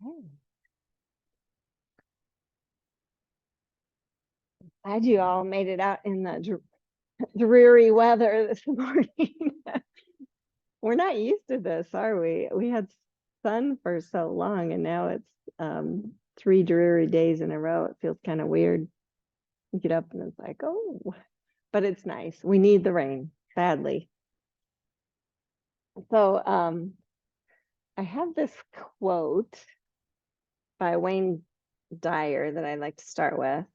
Oh, glad you all made it out in the dreary weather this morning. We're not used to this, are we? We had sun for so long, and now it's 3 dreary days in a row. It feels kind of weird. You get up and it's like, oh, but it's nice. We need the rain badly. So I have this quote by Wayne Dyer that I'd like to start with.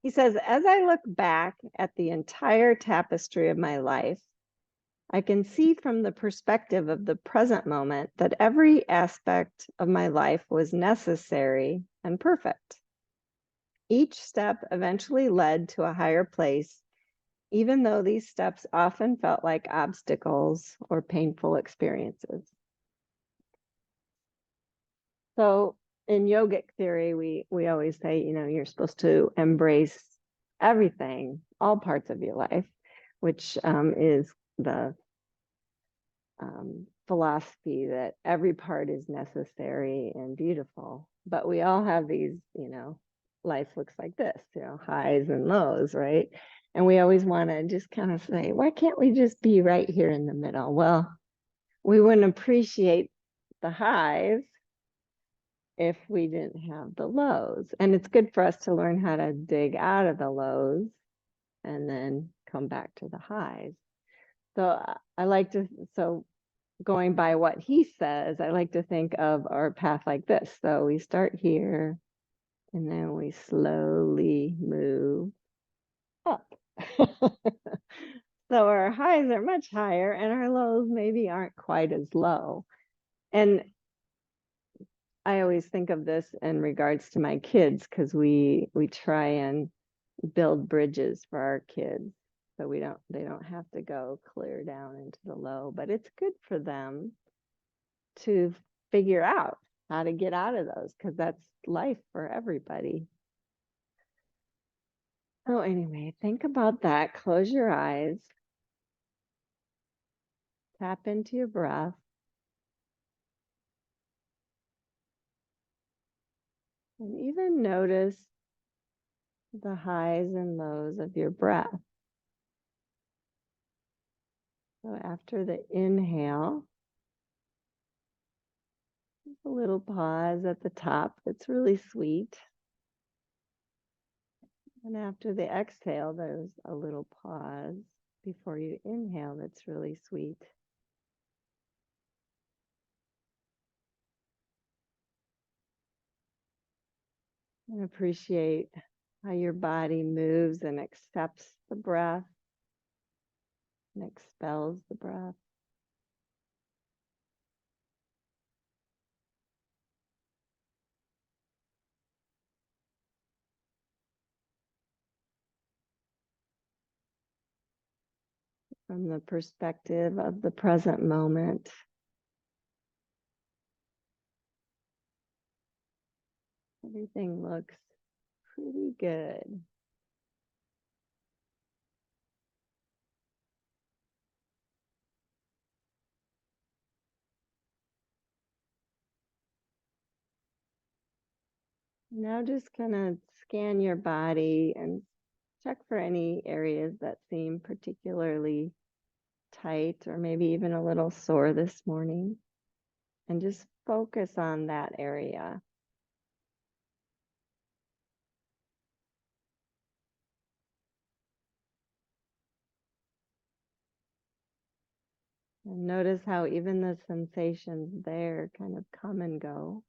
He says, as I look back at the entire tapestry of my life, I can see from the perspective of the present moment that every aspect of my life was necessary and perfect. Each step eventually led to a higher place, even though these steps often felt like obstacles or painful experiences. So in yogic theory, we always say, you're supposed to embrace everything, all parts of your life, which is the philosophy that every part is necessary and beautiful. But we all have these, life looks like this, highs and lows, right? And we always want to just kind of say, why can't we just be right here in the middle? Well, we wouldn't appreciate the highs if we didn't have the lows. And it's good for us to learn how to dig out of the lows and then come back to the highs. So I like to, so going by what he says, I like to think of our path like this. So we start here and then we slowly move up. So our highs are much higher and our lows maybe aren't quite as low. And I always think of this in regards to my kids because we try and build bridges for our kids so they don't have to go clear down into the low, but it's good for them to figure out how to get out of those because that's life for everybody. So anyway, think about that. Close your eyes. Tap into your breath. And even notice the highs and lows of your breath. So after the inhale, a little pause at the top that's really sweet. And after the exhale, there's a little pause before you inhale that's really sweet. And appreciate how your body moves and accepts the breath and expels the breath. From the perspective of the present moment. Everything looks pretty good. Now just kind of scan your body and check for any areas that seem particularly tight or maybe even a little sore this morning. And just focus on that area. And notice how even the sensations there kind of come and go.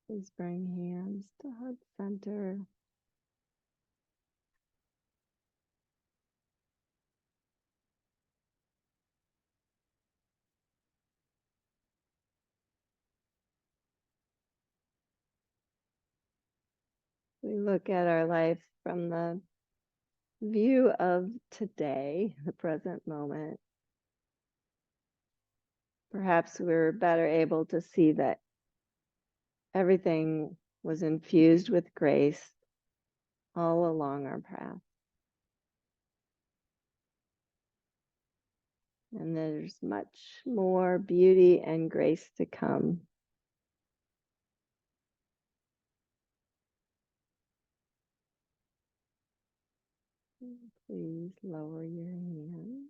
Please bring hands to heart center. we look at our life from the view of today, the present moment, perhaps we're better able to see that everything was infused with grace all along our path. And there's much more beauty and grace to come. Please lower your hands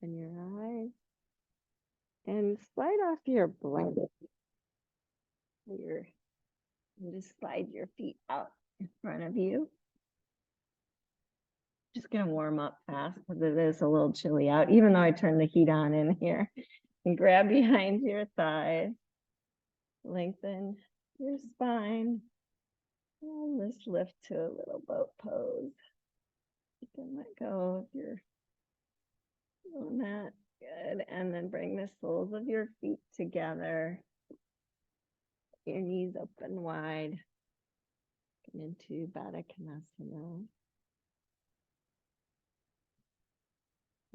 and your eyes and slide off your blanket. And just slide your feet out in front of you. Just gonna warm up fast because it is a little chilly out, even though I turned the heat on in here. And grab behind your thighs. Lengthen your spine. And let's lift to a little boat pose. You can let go of your mat. Good. And then bring the soles of your feet together. Your knees open wide. Come into Baddha Konasana.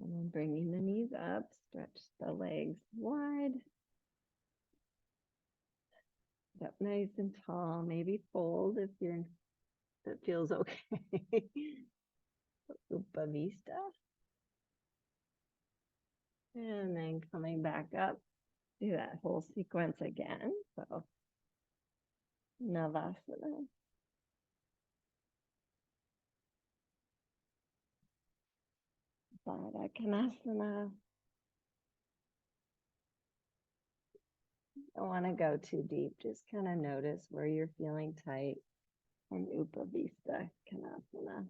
And then bringing the knees up, stretch the legs wide. Sit up nice and tall. Maybe fold if that feels okay. Upavista. And then coming back up, do that whole sequence again. So Navasana. Baddha Konasana. Don't want to go too deep. Just kind of notice where you're feeling tight. And Upavista Konasana.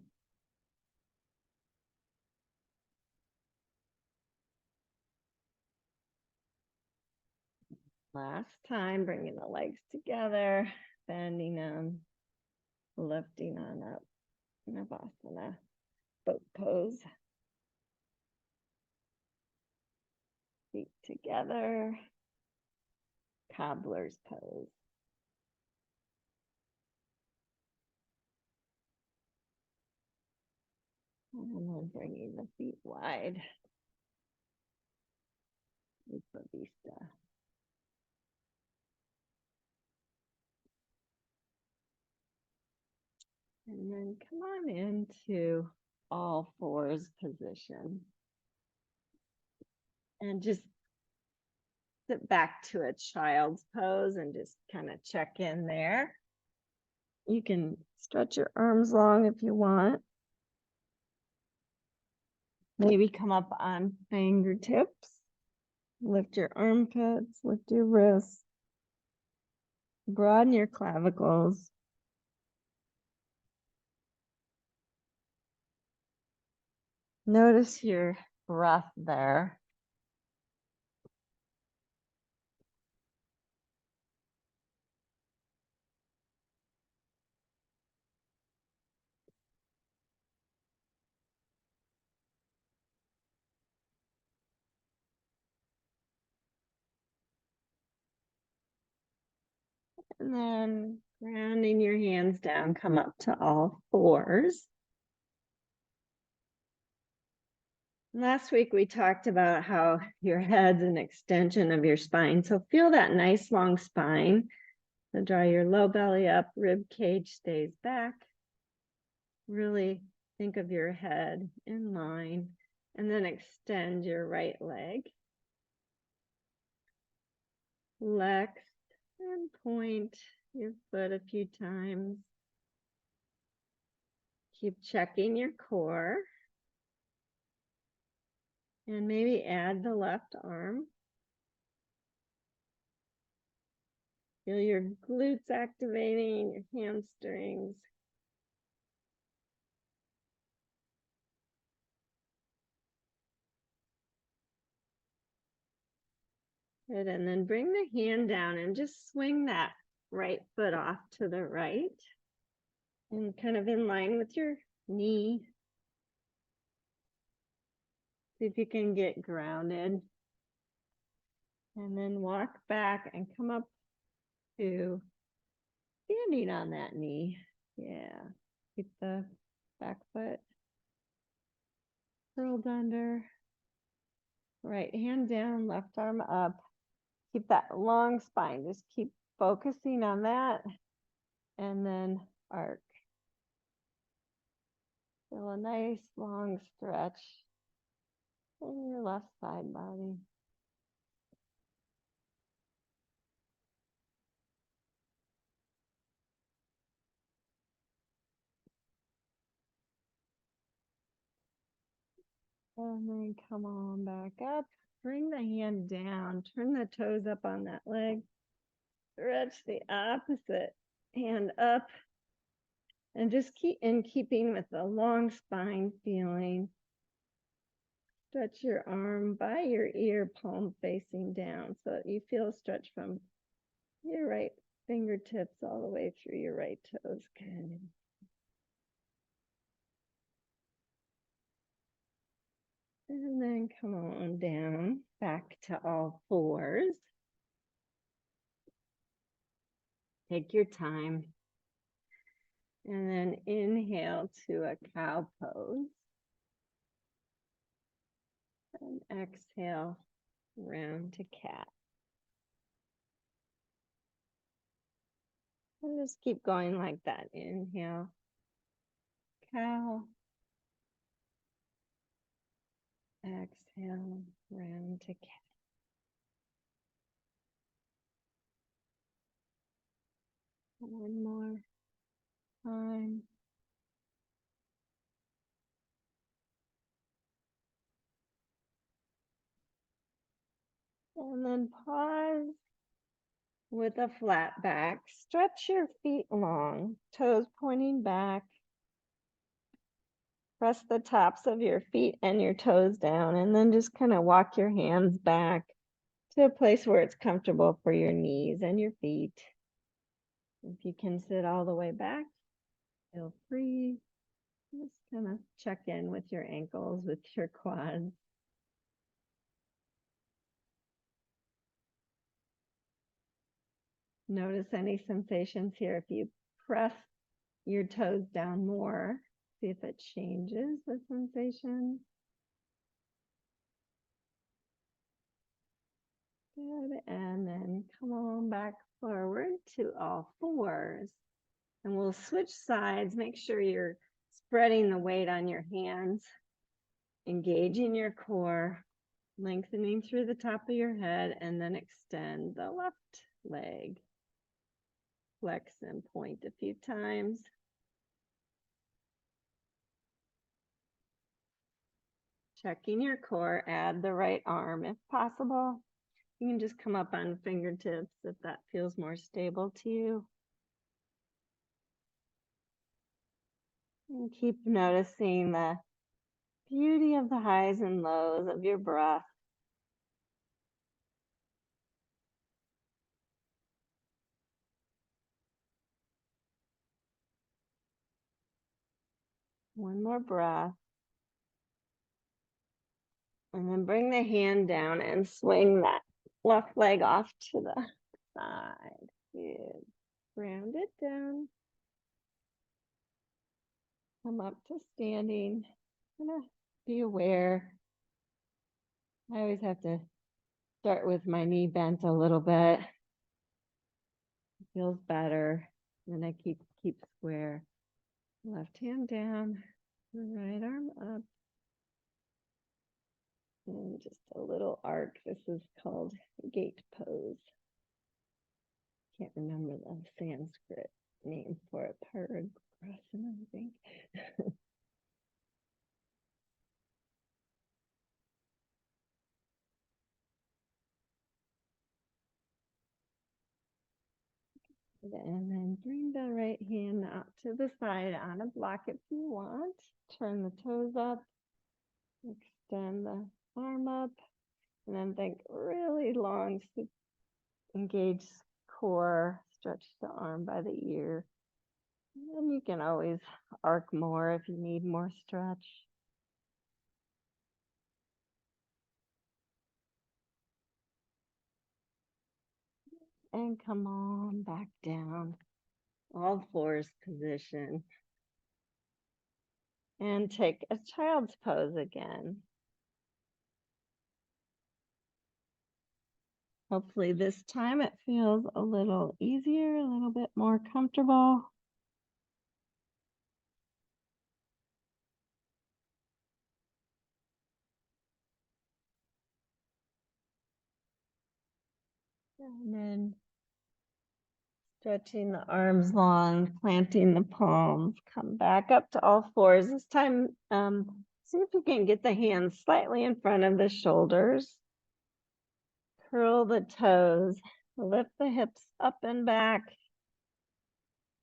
Last time, bringing the legs together, bending them, lifting on up. Navasana, boat pose. Feet together, cobbler's pose. And then bringing the feet wide. Upavista. And then come on into all fours position. And just sit back to a child's pose and just kind of check in there. You can stretch your arms long if you want. Maybe come up on fingertips. Lift your armpits, lift your wrists. Broaden your clavicles. Notice your breath there. And then grounding your hands down, come up to all fours. Last week we talked about how your head's an extension of your spine. So feel that nice long spine. So draw your low belly up, rib cage stays back. Really think of your head in line, and then extend your right leg. Flex and point your foot a few times. Keep checking your core. And maybe add the left arm. Feel your glutes activating, your hamstrings. Good, and then bring the hand down and just swing that right foot off to the right. And kind of in line with your knee. See if you can get grounded. And then walk back and come up to standing on that knee. Yeah. Keep the back foot curled under. Right hand down, left arm up. Keep that long spine. Just keep focusing on that. And then arc. Feel a nice long stretch in your left side body. And then come on back up. Bring the hand down. Turn the toes up on that leg. Stretch the opposite hand up. And just keep in keeping with the long spine feeling. Stretch your arm by your ear, palm facing down, so that you feel a stretch from your right fingertips all the way through your right toes. Good. And then come on down, back to all fours. Take your time. And then inhale to a cow pose. And exhale, round to cat. And just keep going like that. Inhale, cow. Exhale, round to cat. One more time. And then pause with a flat back. Stretch your feet long, toes pointing back. Press the tops of your feet and your toes down, and then just kind of walk your hands back to a place where it's comfortable for your knees and your feet. If you can sit all the way back, feel free. Just kind of check in with your ankles, with your quads. Notice any sensations here. If you press your toes down more, see if it changes the sensation. Good. And then come on back forward to all fours. And we'll switch sides. Make sure you're spreading the weight on your hands, engaging your core, lengthening through the top of your head, and then extend the left leg. Flex and point a few times. Checking your core, add the right arm if possible. You can just come up on fingertips if that feels more stable to you. And keep noticing the beauty of the highs and lows of your breath. One more breath. And then bring the hand down and swing that left leg off to the side. Good. Round it down. Come up to standing. Be aware. I always have to start with my knee bent a little bit. It feels better. Then I keep square. Left hand down, right arm up. And just a little arc. This is called gate pose. Can't remember the Sanskrit name for it. Parigrasana, I think. And then bring the right hand out to the side on a block if you want. Turn the toes up. Extend the arm up. And then think really long. Engage core. Stretch the arm by the ear. And you can always arc more if you need more stretch. And come on back down. all fours position. And take a child's pose again. Hopefully this time it feels a little easier, a little bit more comfortable. And then stretching the arms long, planting the palms, come back up to all fours. This time, see if you can get the hands slightly in front of the shoulders. Curl the toes, lift the hips up and back,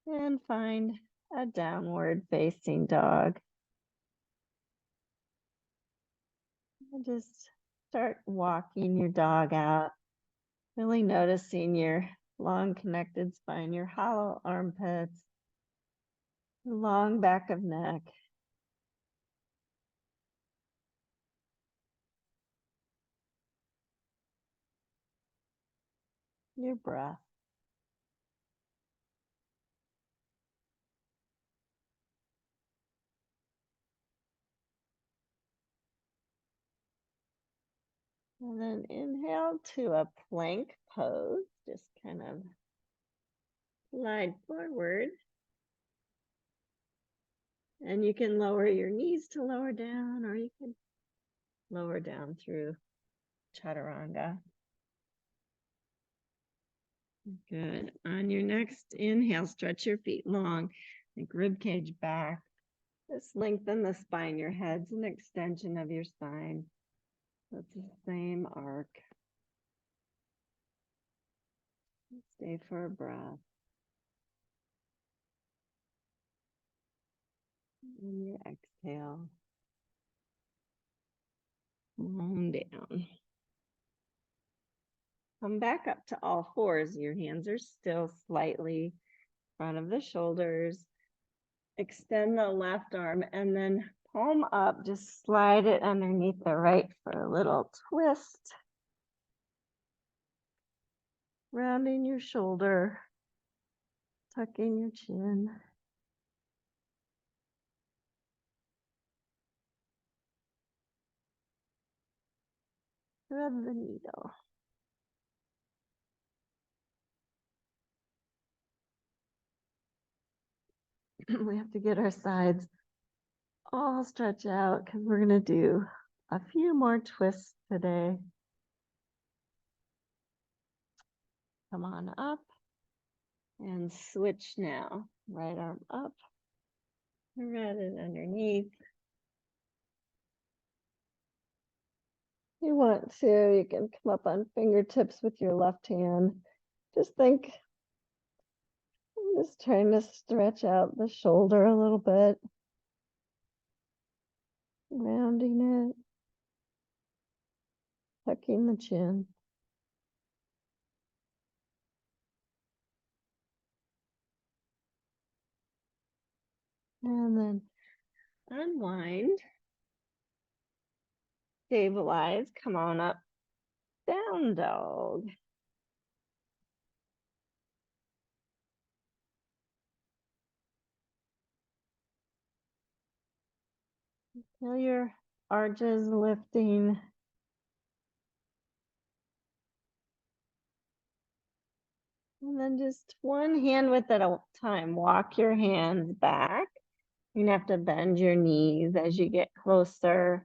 and find a downward facing dog. And just start walking your dog out, really noticing your long connected spine, your hollow armpits, long back of neck. Your breath. And then inhale to a plank pose. Just kind of slide forward. And you can lower your knees to lower down, or you can lower down through chaturanga. Good. On your next inhale, stretch your feet long, like rib cage back. Just lengthen the spine. Your head's an extension of your spine. That's the same arc. Stay for a breath. And your exhale. Long down. Come back up to all fours. Your hands are still slightly in front of the shoulders. Extend the left arm and then palm up. Just slide it underneath the right for a little twist. Rounding your shoulder. Tucking your chin. Thread the needle. We have to get our sides all stretch out because we're going to do a few more twists today. Come on up and switch now. Right arm up, thread it underneath. You want to, you can come up on fingertips with your left hand. Just think, I'm just trying to stretch out the shoulder a little bit. Rounding it. Tucking the chin. And then unwind. Stabilize. Come on up. Down dog. Feel your arches lifting. And then just one hand width at a time. Walk your hands back. You're gonna have to bend your knees as you get closer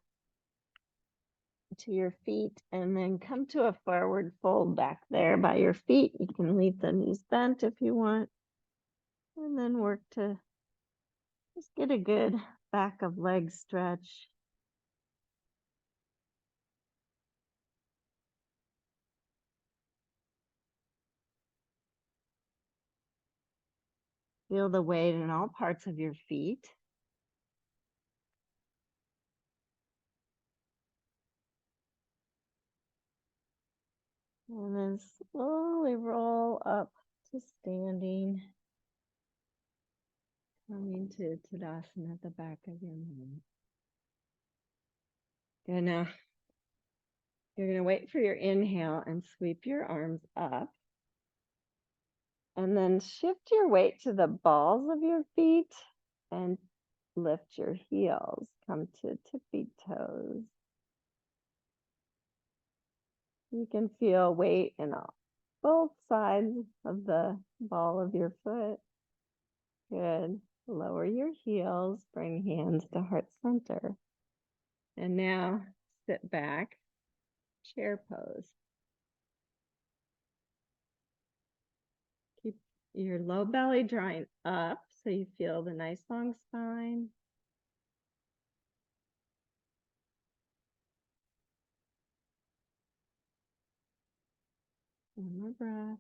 to your feet, and then come to a forward fold back there by your feet. You can leave the knees bent if you want. And then work to just get a good back of leg stretch. Feel the weight in all parts of your feet. And then slowly roll up to standing. Coming to Tadasana at the back of your mat. Good. Now you're going to wait for your inhale and sweep your arms up. And then shift your weight to the balls of your feet and lift your heels. Come to tippy toes. You can feel weight in both sides of the ball of your foot. Good. Lower your heels, bring hands to heart center. And now sit back, chair pose. Keep your low belly drawing up so you feel the nice long spine. One more breath.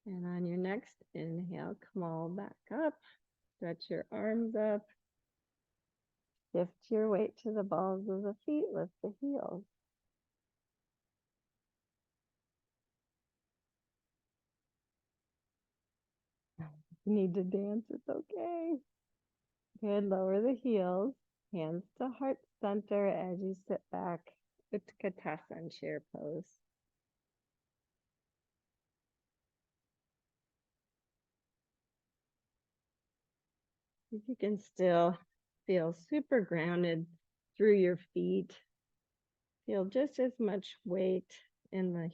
And on your next inhale, come all back up. Stretch your arms up. Shift your weight to the balls of the feet. Lift the heels. If you need to dance, it's okay. Good. Lower the heels. Hands to heart center as you sit back. Utkatasana chair pose. If you can still feel super grounded through your feet, feel just as much weight in the,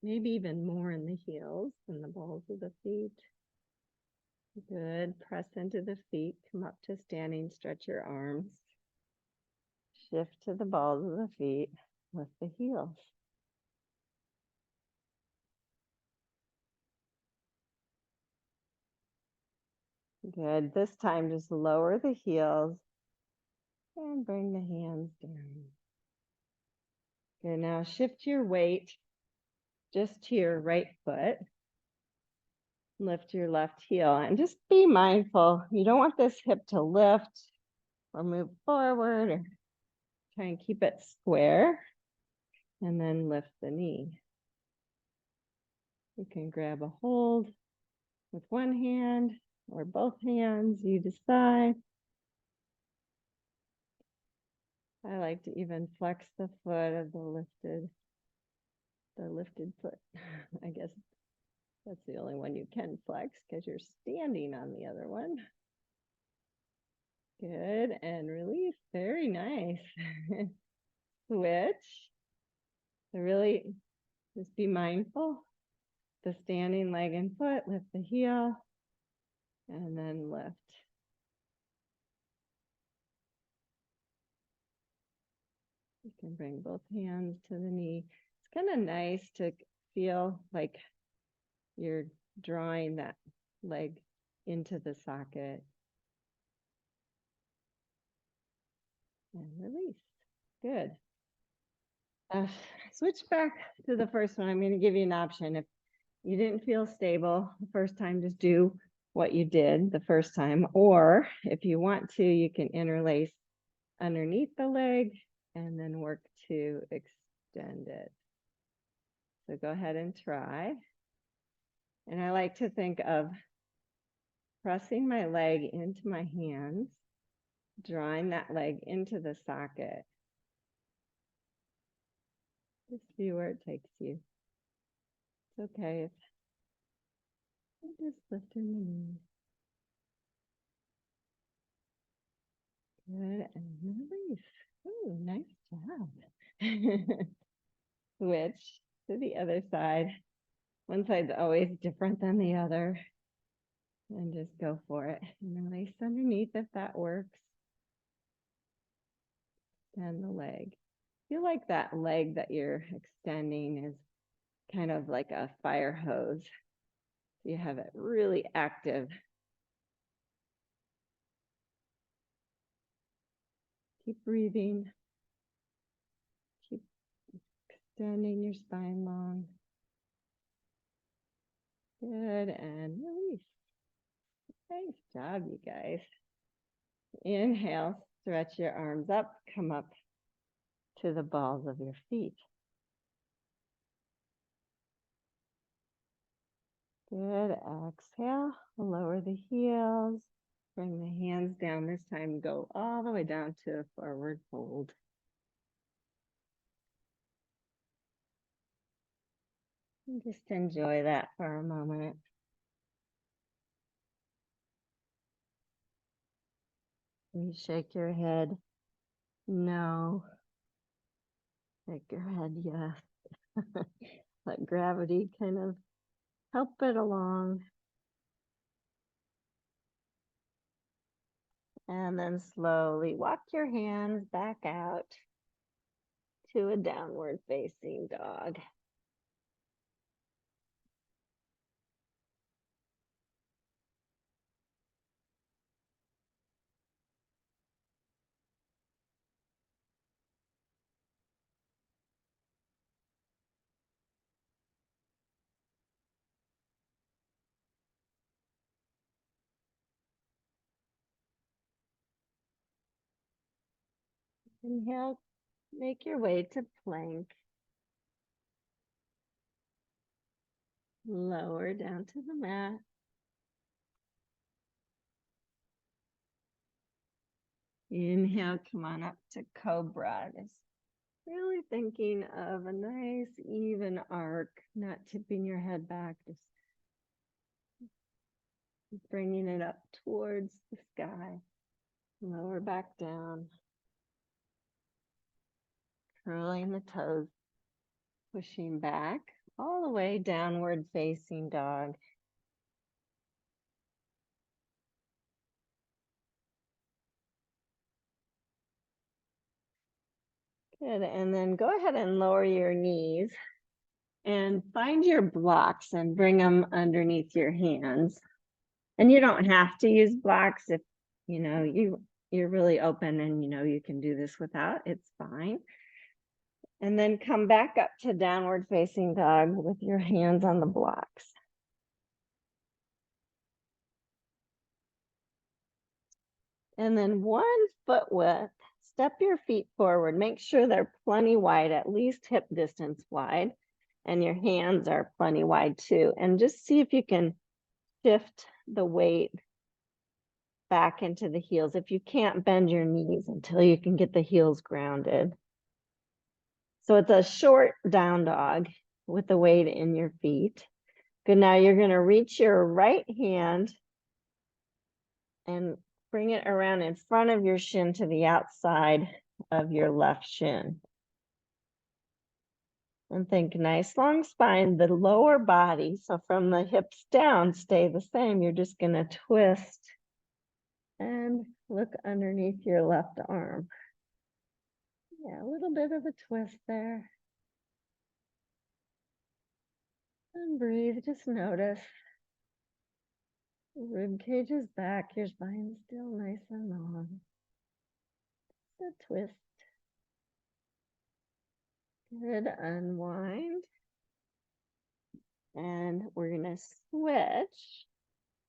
maybe even more in the heels than the balls of the feet. Good. Press into the feet, come up to standing, stretch your arms. Shift to the balls of the feet, lift the heels. Good. This time, just lower the heels and bring the hands down. Good. Now shift your weight just to your right foot. Lift your left heel and just be mindful. You don't want this hip to lift or move forward, or try and keep it square. And then lift the knee. You can grab a hold with one hand or both hands, you decide. I like to even flex the foot of the lifted foot. I guess that's the only one you can flex because you're standing on the other one. Good, and release. Very nice. Switch. So really just be mindful. The standing leg and foot, lift the heel, and then lift. You can bring both hands to the knee. It's kind of nice to feel like you're drawing that leg into the socket. And release. Good. Switch back to the first one. I'm going to give you an option. If you didn't feel stable the first time, just do what you did the first time. Or if you want to, you can interlace underneath the leg and then work to extend it. So go ahead and try. And I like to think of pressing my leg into my hands, drawing that leg into the socket. Just see where it takes you. It's okay if you're just lifting the knees. Good, and release. Oh, nice job. Switch to the other side. One side's always different than the other. And just go for it. And release underneath if that works. And the leg. Feel like that leg that you're extending is kind of like a fire hose. You have it really active. Keep breathing. Keep extending your spine long. Good, and release. Nice job, you guys. Inhale, stretch your arms up, come up to the balls of your feet. Good, exhale, lower the heels, bring the hands down. This time go all the way down to a forward fold. And just enjoy that for a moment. You shake your head, no. Shake your head, yes. Let gravity kind of help it along. And then slowly walk your hands back out to a downward facing dog. Inhale, make your way to plank. Lower down to the mat. Inhale, come on up to cobra. Just really thinking of a nice even arc, not tipping your head back, just bringing it up towards the sky. Lower back down. Curling the toes, pushing back all the way, downward facing dog. Good, and then go ahead and lower your knees and find your blocks and bring them underneath your hands. And you don't have to use blocks if you're really open and you can do this without, it's fine. And then come back up to downward facing dog with your hands on the blocks. And then 1 foot width, step your feet forward. Make sure they're plenty wide, at least hip distance wide. And your hands are plenty wide too. And just see if you can shift the weight back into the heels. If you can't, bend your knees until you can get the heels grounded. So it's a short down dog with the weight in your feet. Good, now you're gonna reach your right hand and bring it around in front of your shin to the outside of your left shin. And think nice long spine, the lower body. So from the hips down, stay the same. You're just gonna twist and look underneath your left arm. Yeah, a little bit of a twist there. And breathe, just notice. Rib cage is back, your spine is still nice and long. Just a twist. Good, unwind. And we're gonna switch.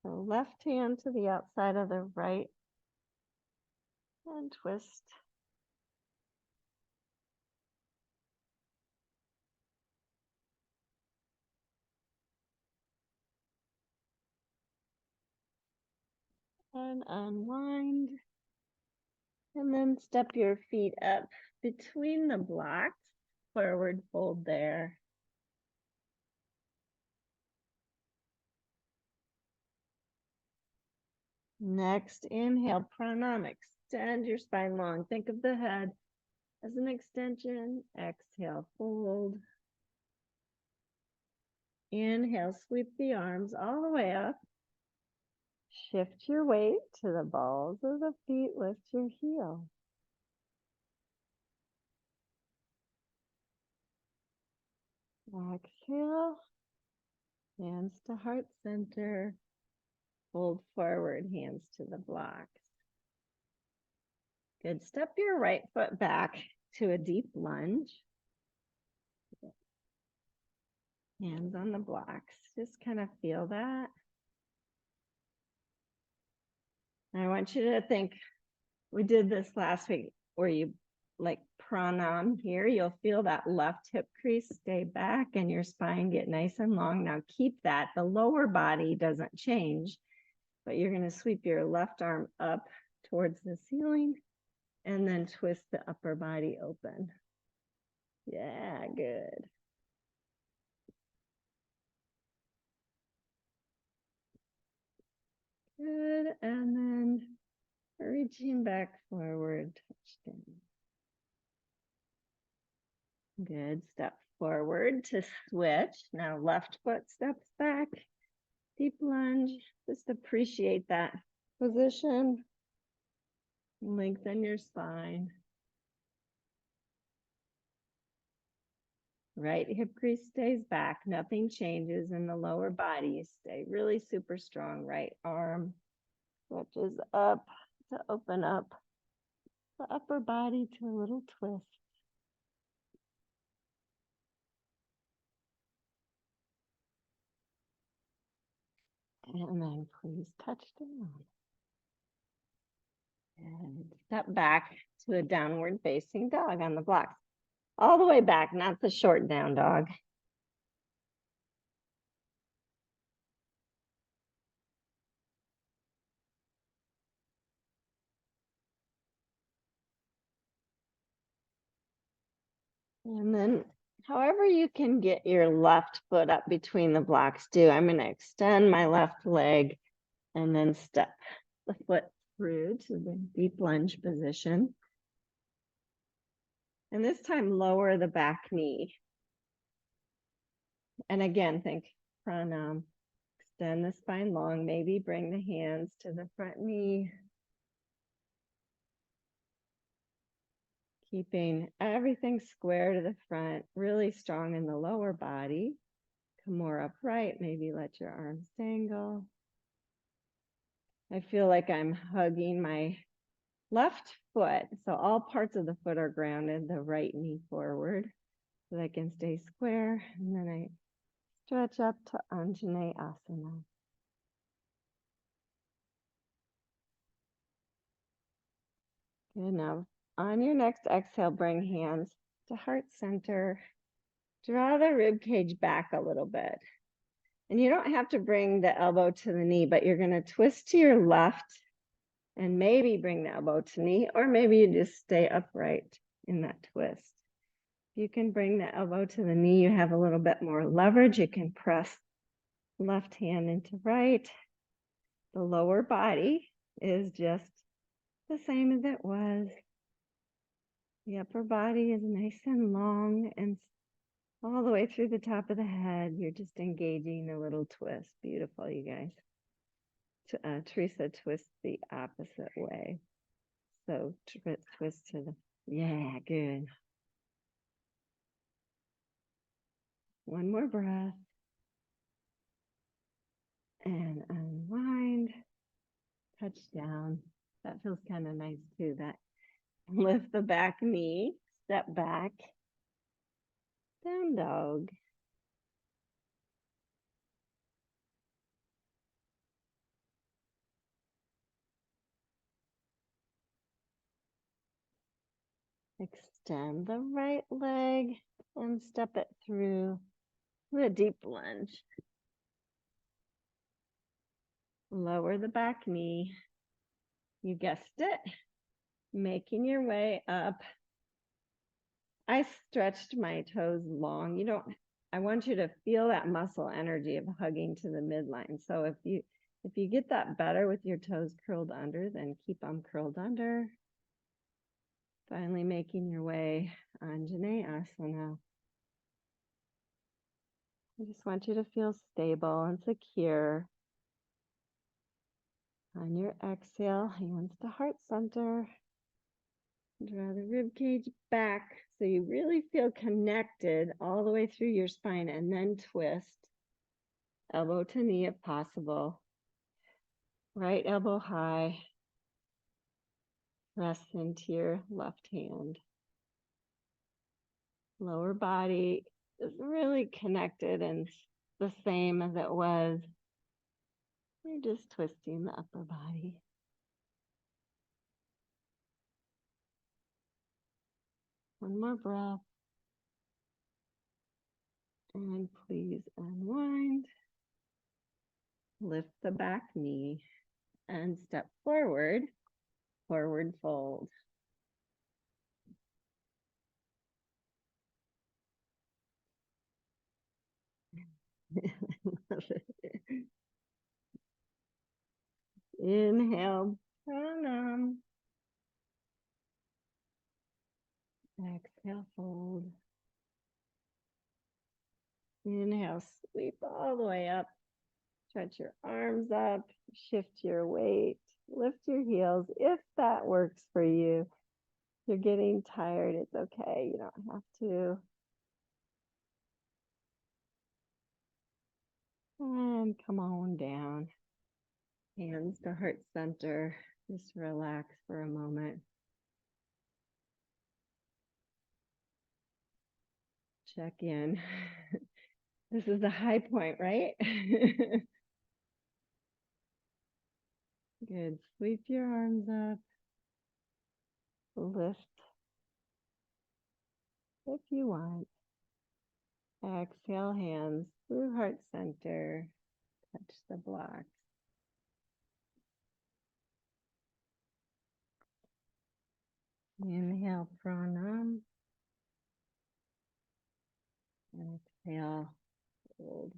So left hand to the outside of the right and twist. And unwind. And then step your feet up between the blocks. Forward fold there. Next, inhale, pranam, extend your spine long. Think of the head as an extension. Exhale, fold. Inhale, sweep the arms all the way up. Shift your weight to the balls of the feet, lift your heel. Exhale, hands to heart center. Fold forward, hands to the blocks. Good, step your right foot back to a deep lunge. Hands on the blocks, just kind of feel that. And I want you to think, we did this last week where you like pranam here, you'll feel that left hip crease stay back and your spine get nice and long. Now keep that, the lower body doesn't change, but you're gonna sweep your left arm up towards the ceiling and then twist the upper body open. Yeah, good. Good. And then reaching back forward, touch down. Good. Step forward to switch. Now left foot steps back. Deep lunge. Just appreciate that position. Lengthen your spine. Right hip crease stays back. Nothing changes in the lower body. You stay really super strong. Right arm stretches up to open up the upper body to a little twist. And then please touch down. And step back to a downward facing dog on the blocks. All the way back, not the short down dog. And then however you can get your left foot up between the blocks, do. I'm going to extend my left leg and then step the foot through to the deep lunge position. And this time lower the back knee. And again, think pranam. Extend the spine long, maybe bring the hands to the front knee. Keeping everything square to the front, really strong in the lower body. Come more upright, maybe let your arms dangle. I feel like I'm hugging my left foot. So all parts of the foot are grounded, the right knee forward so that I can stay square. And then I stretch up to Anjaneyasana. Good. Now on your next exhale, bring hands to heart center. Draw the rib cage back a little bit. And you don't have to bring the elbow to the knee, but you're going to twist to your left and maybe bring the elbow to knee, or maybe you just stay upright in that twist. If you can bring the elbow to the knee, you have a little bit more leverage. You can press left hand into right. The lower body is just the same as it was. The upper body is nice and long and all the way through the top of the head. You're just engaging a little twist. Beautiful, you guys. Teresa twists the opposite way. So twist to the, yeah, good. One more breath. And unwind, touch down. That feels kind of nice too. That lift the back knee, step back, down dog. Extend the right leg and step it through the deep lunge. Lower the back knee. You guessed it. Making your way up. I stretched my toes long. I want you to feel that muscle energy of hugging to the midline. So if you get that better with your toes curled under, then keep them curled under. Finally making your way Anjaneyasana. I just want you to feel stable and secure. On your exhale, hands to heart center. Draw the rib cage back so you really feel connected all the way through your spine, and then twist. Elbow to knee if possible. Right elbow high. Press into your left hand. Lower body is really connected and the same as it was. You're just twisting the upper body. One more breath. And please unwind. Lift the back knee and step forward. Forward fold. Inhale, pranam. Exhale, fold. Inhale, sweep all the way up. Stretch your arms up, shift your weight, lift your heels if that works for you. If you're getting tired, it's okay. You don't have to. And come on down. Hands to heart center. Just relax for a moment. Check in. This is the high point, right? Good. Sweep your arms up. Lift if you want. Exhale, hands through heart center. Touch the blocks. Inhale, pranam. Exhale, hold.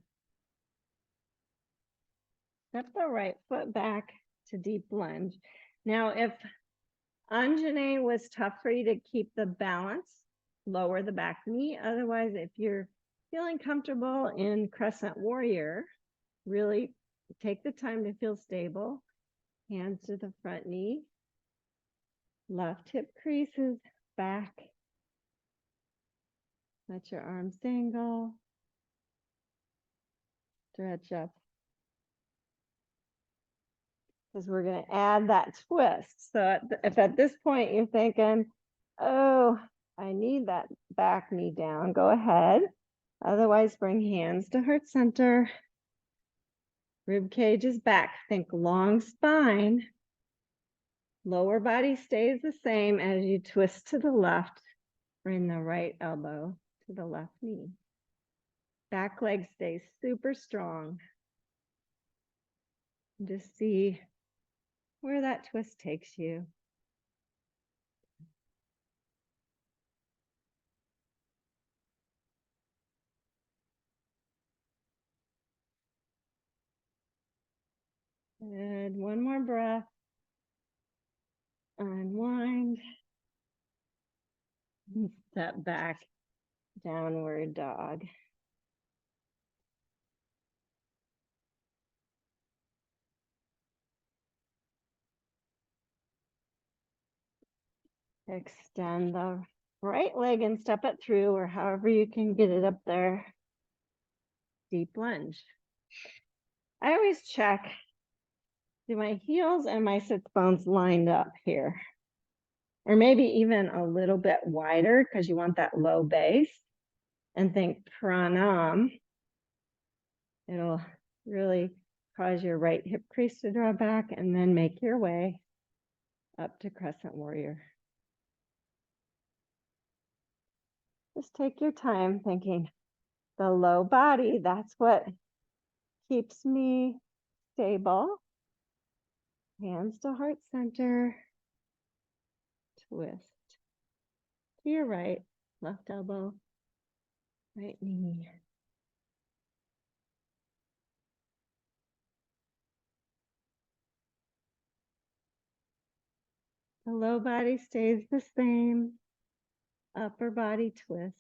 Step the right foot back to deep lunge. Now, if Anjane was tough for you to keep the balance, lower the back knee. Otherwise, if you're feeling comfortable in crescent warrior, really take the time to feel stable. Hands to the front knee. Left hip creases back. Let your arms dangle. Stretch up. Because we're going to add that twist. So if at this point you're thinking, oh, I need that back knee down, go ahead. Otherwise, bring hands to heart center. Rib cage is back. Think long spine. Lower body stays the same as you twist to the left. Bring the right elbow to the left knee. Back leg stays super strong. Just see where that twist takes you. Good. One more breath. Unwind. And step back. Downward dog. Extend the right leg and step it through, or however you can get it up there. Deep lunge. I always check, do my heels and my sits bones lined up here? Or maybe even a little bit wider because you want that low base. And think pranam. It'll really cause your right hip crease to draw back and then make your way up to crescent warrior. Just take your time thinking the low body, that's what keeps me stable. Hands to heart center. Twist to your right, left elbow, right knee. The low body stays the same. Upper body twist.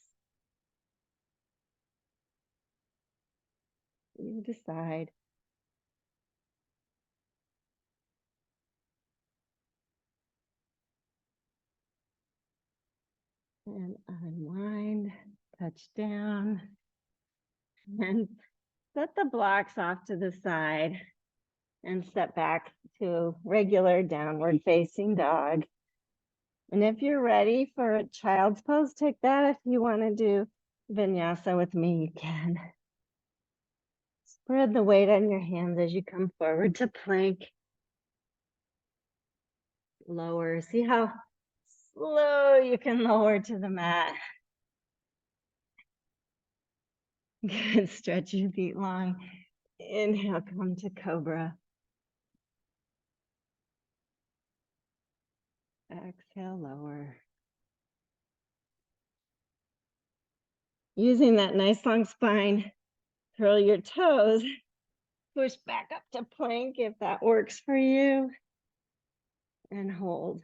You decide. And unwind, touch down, and set the blocks off to the side and step back to regular downward facing dog. And if you're ready for a child's pose, take that. If you want to do vinyasa with me, you can. Spread the weight on your hands as you come forward to plank. Lower. See how slow you can lower to the mat. Good. Stretch your feet long. Inhale, come to cobra. Exhale, lower. Using that nice long spine, curl your toes Push back up to plank if that works for you. And hold.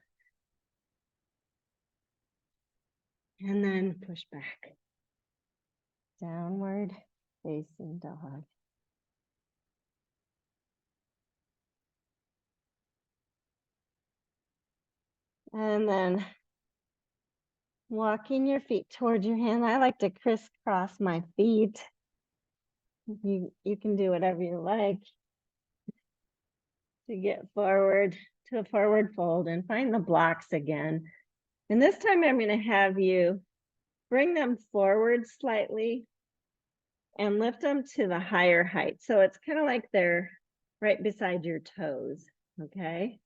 And then push back. Downward facing dog. And then walking your feet towards your hand. I like to crisscross my feet. You can do whatever you like to get forward to a forward fold and find the blocks again. And this time I'm going to have you bring them forward slightly and lift them to the higher height. So it's kind of like they're right beside your toes, okay?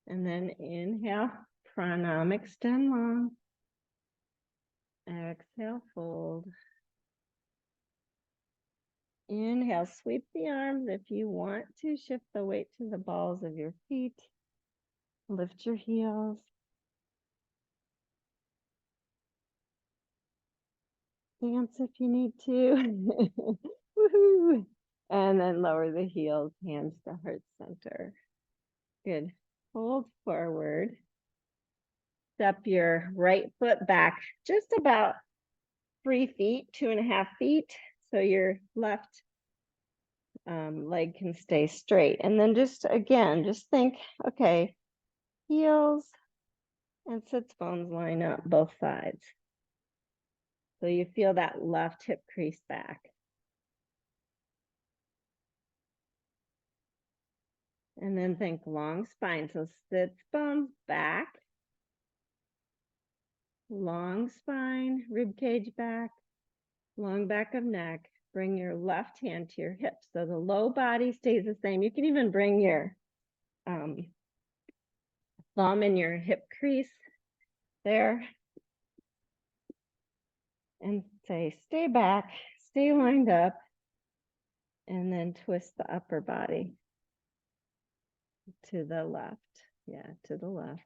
And then inhale, pranam, extend long. Exhale, fold. Inhale, sweep the arms. If you want to, shift the weight to the balls of your feet. Lift your heels. Dance if you need to. Woohoo! And then lower the heels, hands to heart center. Good. Hold forward. Step your right foot back just about 3 feet, 2.5 feet. So your left leg can stay straight. And then just think, okay, heels and sits bones line up both sides. So you feel that left hip crease back. And then think long spine. So sits bones back, long spine, rib cage back, long back of neck. Bring your left hand to your hip. So the low body stays the same. You can even bring your thumb in your hip crease there. And say, stay back, stay lined up. And then twist the upper body to the left. Yeah, to the left.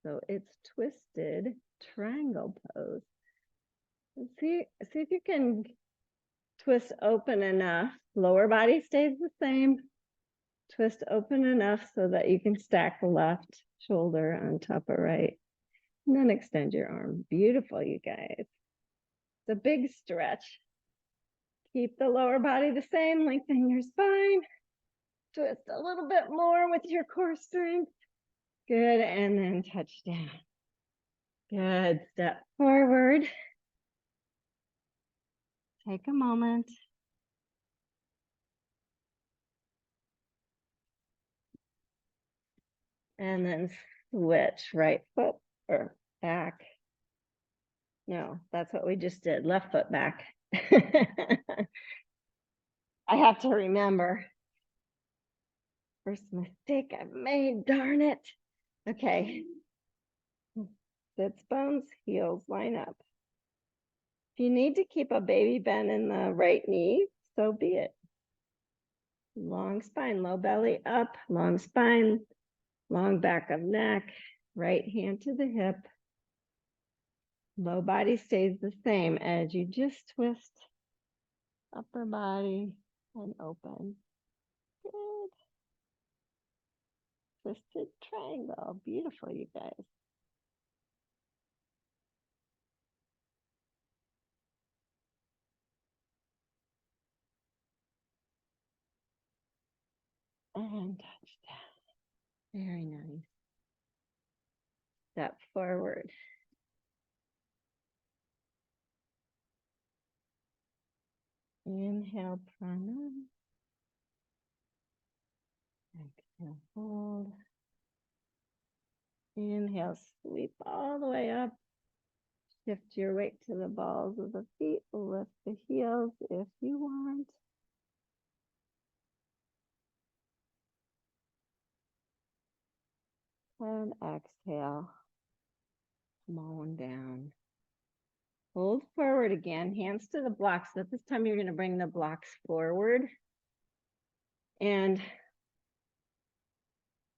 So it's twisted triangle pose. And see if you can twist open enough. Lower body stays the same. Twist open enough so that you can stack the left shoulder on top of right. And then extend your arm. Beautiful, you guys. It's a big stretch. Keep the lower body the same. Lengthen your spine. Twist a little bit more with your core strength. Good, and then touch down. Good, step forward. Take a moment. And then switch right foot or back. No, that's what we just did. Left foot back. I have to remember. First mistake I've made, darn it. Okay. Sits bones, heels line up. If you need to keep a baby bend in the right knee, so be it. Long spine, low belly up, long spine, long back of neck, right hand to the hip. Low body stays the same as you just twist upper body and open. Good. Twisted triangle. Beautiful, you guys. And touch down. Very nice. Step forward. Inhale, pranam. Exhale, hold. Inhale, sweep all the way up. Shift your weight to the balls of the feet. Lift the heels if you want. And exhale. Come on down. Hold forward again, hands to the blocks. So this time you're going to bring the blocks forward. And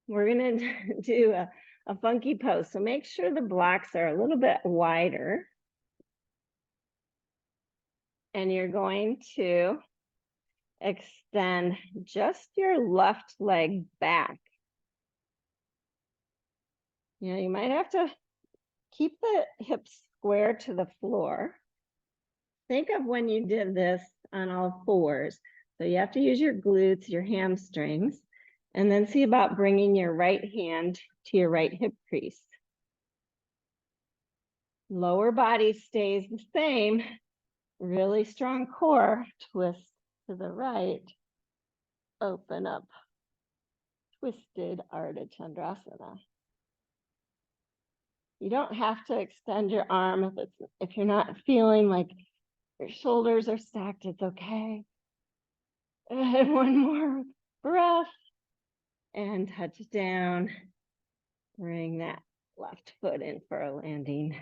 we're going to do a funky pose. So make sure the blocks are a little bit wider. And you're going to extend just your left leg back. You know, you might have to keep the hips square to the floor. Think of when you did this on all fours. So you have to use your glutes, your hamstrings, and then see about bringing your right hand to your right hip crease. Lower body stays the same. Really strong core. Twist to the right. Open up. Twisted Ardha Chandrasana. You don't have to extend your arm if you're not feeling like your shoulders are stacked. It's okay. And one more breath and touch down. Bring that left foot in for a landing.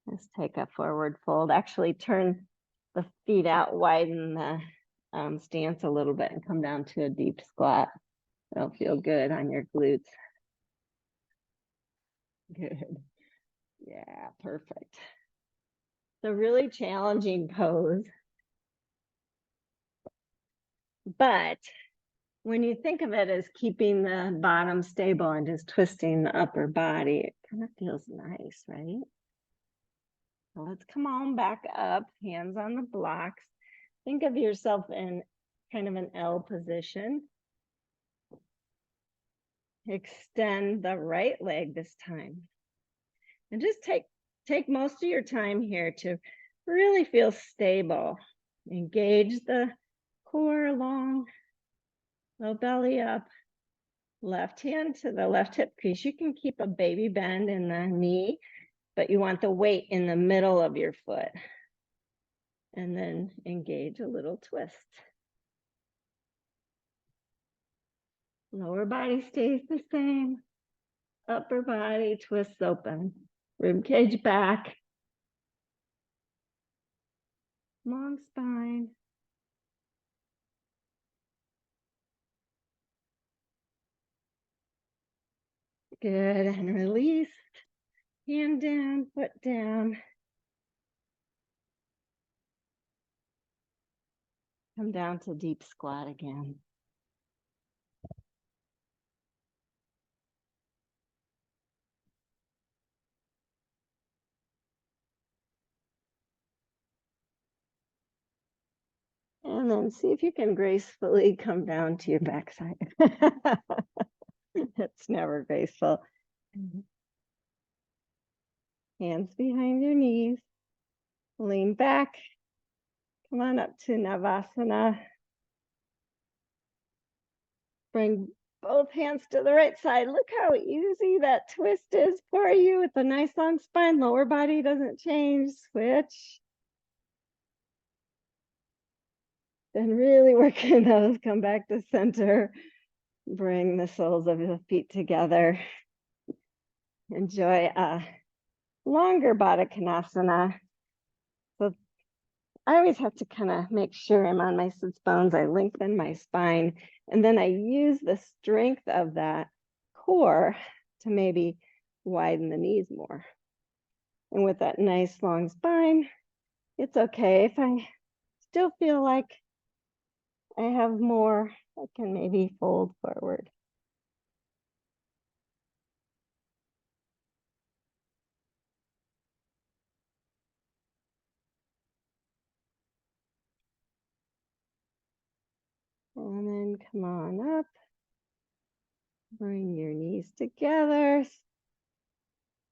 Let's take a forward fold. Actually turn the feet out, widen the stance a little bit and come down to a deep squat. It'll feel good on your glutes. Good. Yeah, perfect. It's a really challenging pose. But when you think of it as keeping the bottom stable and just twisting the upper body, it kind of feels nice, right? So let's come on back up, hands on the blocks. Think of yourself in kind of an L position. Extend the right leg this time. And just take most of your time here to really feel stable. Engage the core long, low belly up, left hand to the left hip crease. You can keep a baby bend in the knee, but you want the weight in the middle of your foot. And then engage a little twist. Lower body stays the same. Upper body twists open. Rib cage back. Long spine. Good, and release. Hand down, foot down. Come down to deep squat again. And then see if you can gracefully come down to your backside. It's never graceful. Hands behind your knees. Lean back. Come on up to Navasana. Bring both hands to the right side. Look how easy that twist is for you with a nice long spine. Lower body doesn't change. Switch. Then really working those. Come back to center. Bring the soles of the feet together. Enjoy a longer Baddha Konasana. So I always have to kind of make sure I'm on my sits bones. I lengthen my spine, and then I use the strength of that core to maybe widen the knees more. And with that nice long spine, it's okay if I still feel like I have more, I can maybe fold forward. And then come on up. Bring your knees together.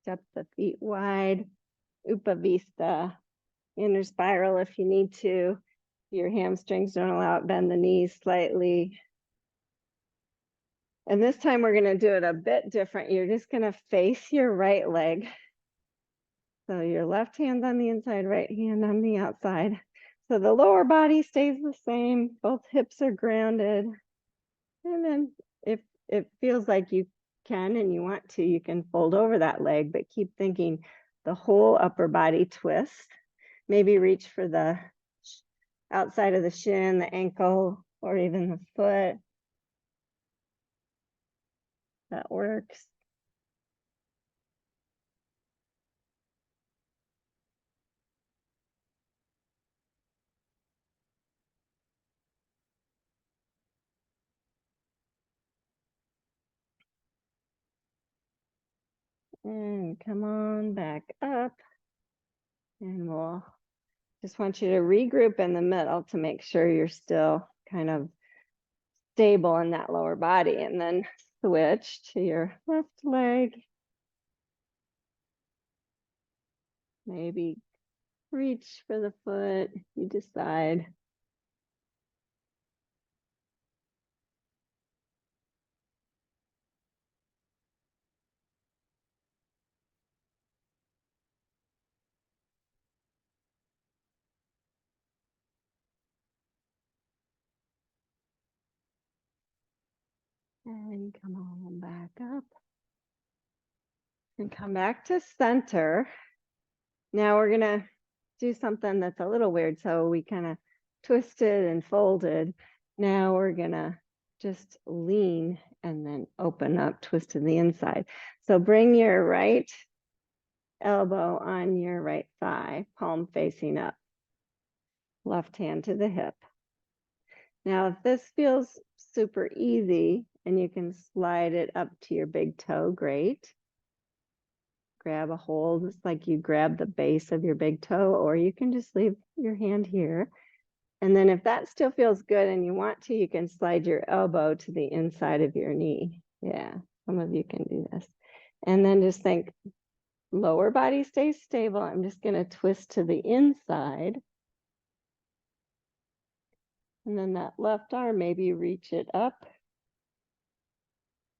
Step the feet wide. Upavista. Inner spiral if you need to. Your hamstrings don't allow it, bend the knees slightly. And this time we're going to do it a bit different. You're just going to face your right leg. So your left hand's on the inside, right hand on the outside. So the lower body stays the same. Both hips are grounded. And then if it feels like you can and you want to, you can fold over that leg, but keep thinking the whole upper body twist. Maybe reach for the outside of the shin, the ankle, or even the foot. That works. And come on back up. And we'll just want you to regroup in the middle to make sure you're still kind of stable in that lower body, and then switch to your left leg. Maybe reach for the foot, you decide. And come on back up. And come back to center. Now we're gonna do something that's a little weird. So we kind of twisted and folded. Now we're gonna just lean and then open up, twist to the inside. So bring your right elbow on your right thigh, palm facing up, left hand to the hip. Now, if this feels super easy and you can slide it up to your big toe, great. Grab a hold, just like you grab the base of your big toe, or you can just leave your hand here. And then if that still feels good and you want to, you can slide your elbow to the inside of your knee. Yeah, some of you can do this. And then just think, lower body stays stable. I'm just going to twist to the inside. And then that left arm, maybe reach it up.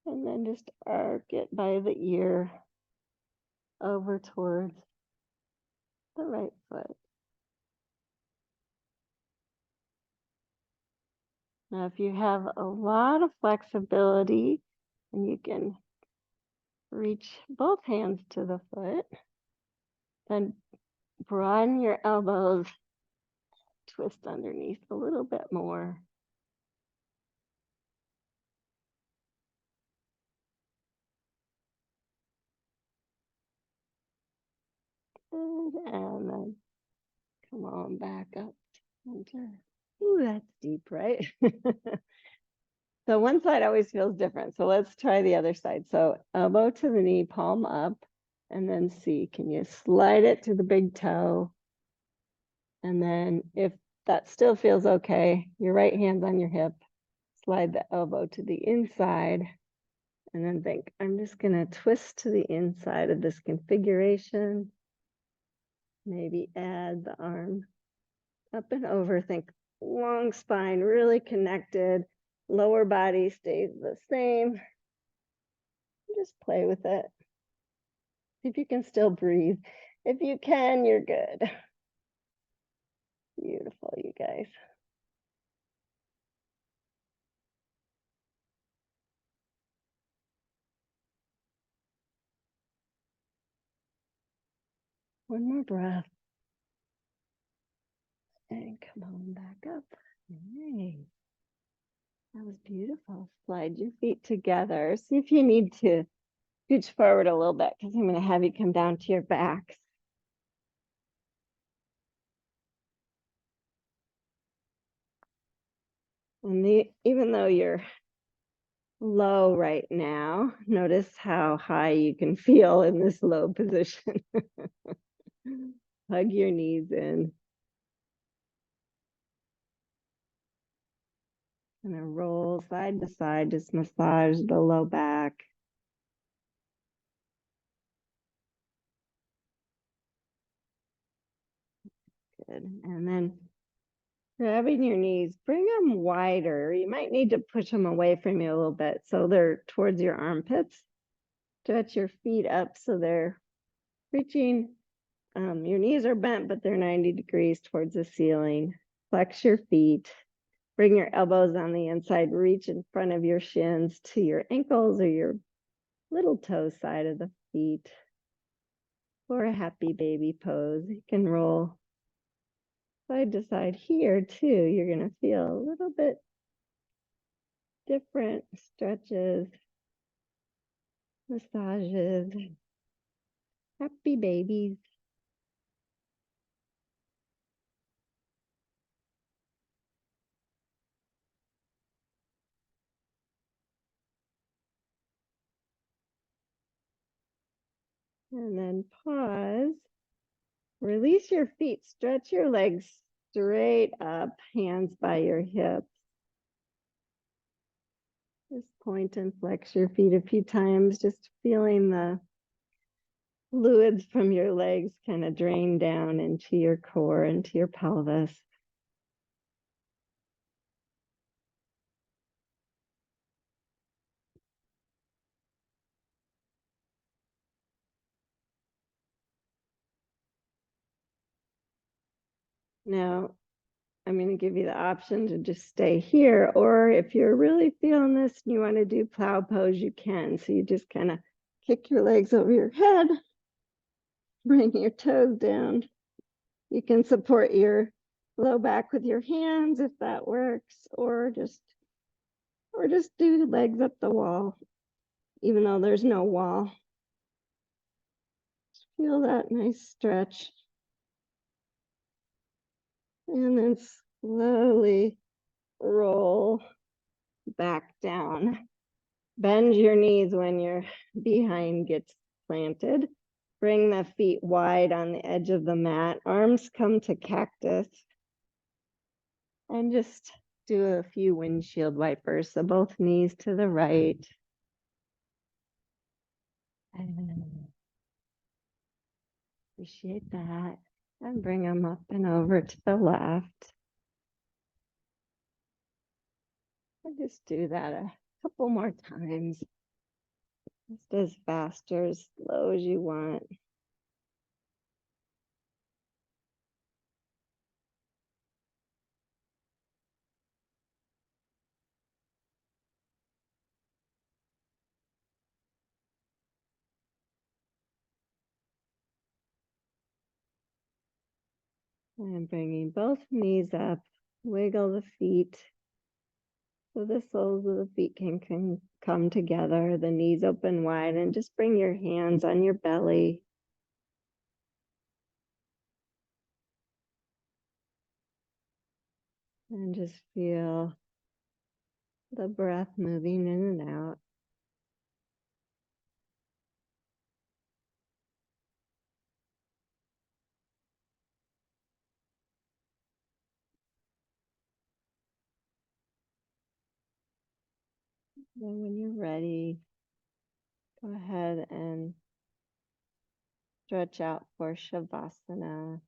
And then just arc it by the ear over towards the right foot. Now, if you have a lot of flexibility and you can reach both hands to the foot, then broaden your elbows, twist underneath a little bit more. Good, and then come on back up. Center. Ooh, that's deep, right? So one side always feels different. So let's try the other side. So elbow to the knee, palm up, and then see, can you slide it to the big toe? And then if that still feels okay, your right hand's on your hip, slide the elbow to the inside, and then think, I'm just gonna twist to the inside of this configuration. Maybe add the arm up and over, think long spine, really connected, lower body stays the same. Just play with it. See if you can still breathe. If you can, you're good. Beautiful, you guys. One more breath. And come on back up. Nice. That was beautiful. Slide your feet together. See if you need to scooch forward a little bit because I'm going to have you come down to your backs. And even though you're low right now, notice how high you can feel in this low position. Hug your knees in. And then roll side to side, just massage the low back. Good. And then grabbing your knees, bring them wider. You might need to push them away from you a little bit so they're towards your armpits. Stretch your feet up so they're reaching. Your knees are bent, but they're 90 degrees towards the ceiling. Flex your feet. Bring your elbows on the inside. Reach in front of your shins to your ankles or your little toe side of the feet. For a happy baby pose. You can roll side to side here too. You're going to feel a little bit different stretches, massages, happy babies. And then pause. Release your feet. Stretch your legs straight up, hands by your hips. Just point and flex your feet a few times, just feeling the fluids from your legs kind of drain down into your core, into your pelvis. Now, I'm going to give you the option to just stay here, or if you're really feeling this and you want to do plow pose, you can. So you just kind of kick your legs over your head, bring your toes down. You can support your low back with your hands if that works, or just do legs up the wall, even though there's no wall. Feel that nice stretch. And then slowly roll back down. Bend your knees when your behind gets planted. Bring the feet wide on the edge of the mat. Arms come to cactus. And just do a few windshield wipers. So both knees to the right. And appreciate that. And bring them up and over to the left. And just do that a couple more times. Just as fast or as slow as you want. And bringing both knees up, wiggle the feet so the soles of the feet can come together, the knees open wide, and just bring your hands on your belly. And just feel the breath moving in and out. Then when you're ready, go ahead and stretch out for Shavasana.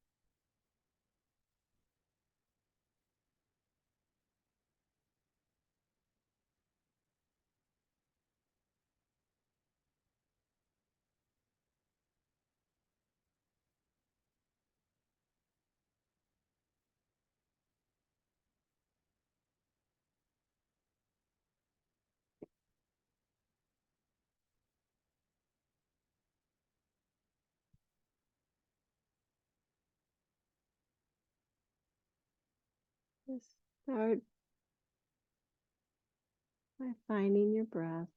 Just start by finding your breath.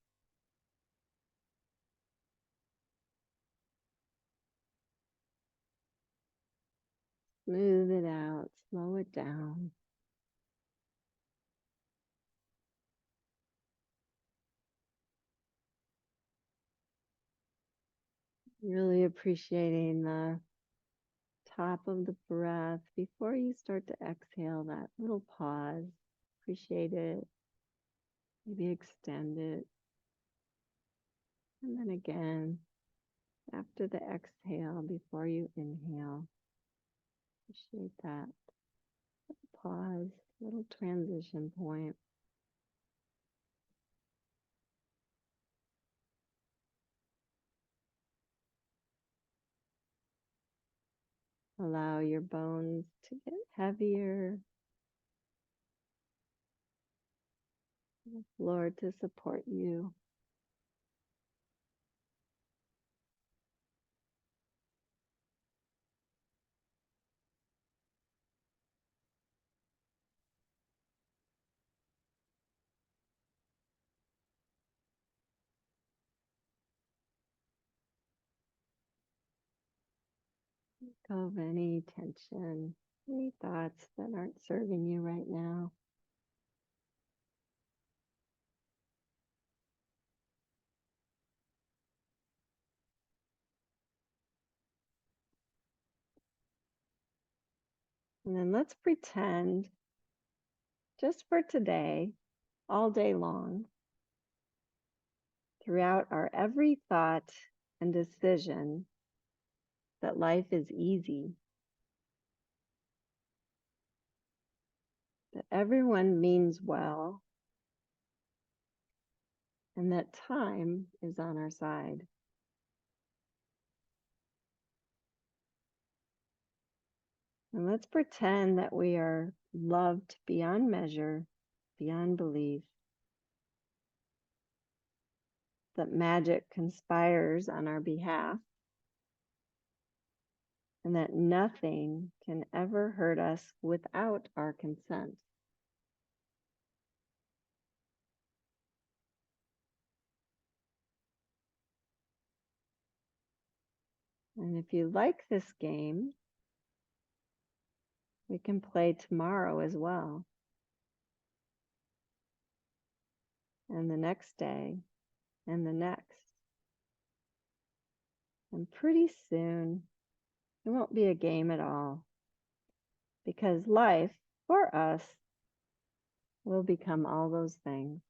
Smooth it out, slow it down. Really appreciating the top of the breath before you start to exhale, that little pause. Appreciate it. Maybe extend it. And then again, after the exhale, before you inhale, appreciate that pause, little transition point. Allow your bones to get heavier, the floor to support you. Let go of any tension, any thoughts that aren't serving you right now. And then let's pretend just for today, all day long, throughout our every thought and decision, that life is easy, that everyone means well, and that time is on our side. And let's pretend that we are loved beyond measure, beyond belief, that magic conspires on our behalf, and that nothing can ever hurt us without our consent. And if you like this game, we can play tomorrow as well, and the next day, and the next. And pretty soon, it won't be a game at all, because life for us will become all those things.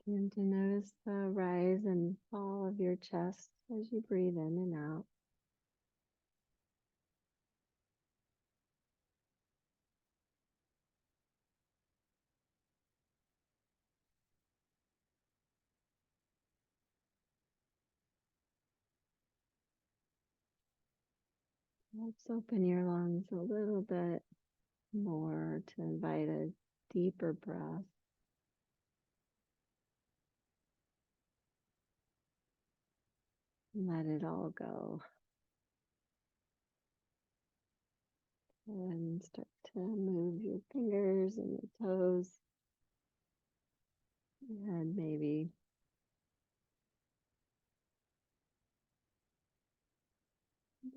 And to notice the rise and fall of your chest as you breathe in and out. Let's open your lungs a little bit more to invite a deeper breath. Let it all go. And start to move your fingers and your toes. And maybe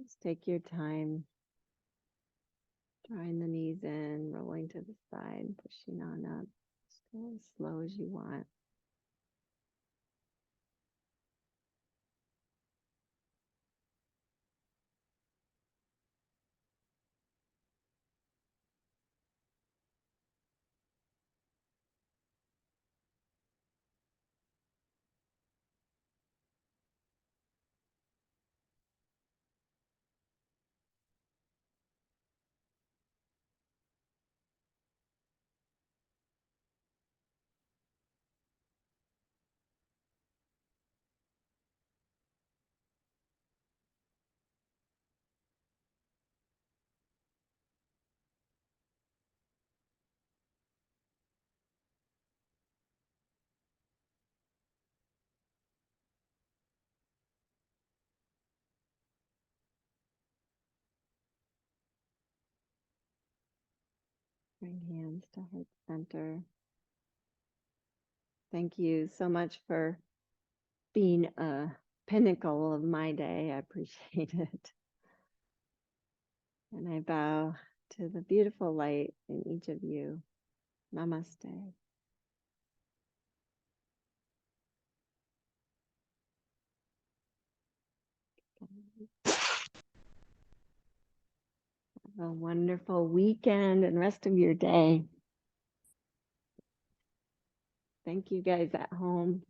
just take your time, drawing the knees in, rolling to the side, pushing on up. Just go as slow as you want. Bring hands to heart center. Thank you so much for being a pinnacle of my day. I appreciate it. And I bow to the beautiful light in each of you. Namaste. Have a wonderful weekend and rest of your day. Thank you guys at home.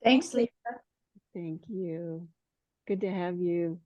Thanks, Lisa. Thank you. Good to have you.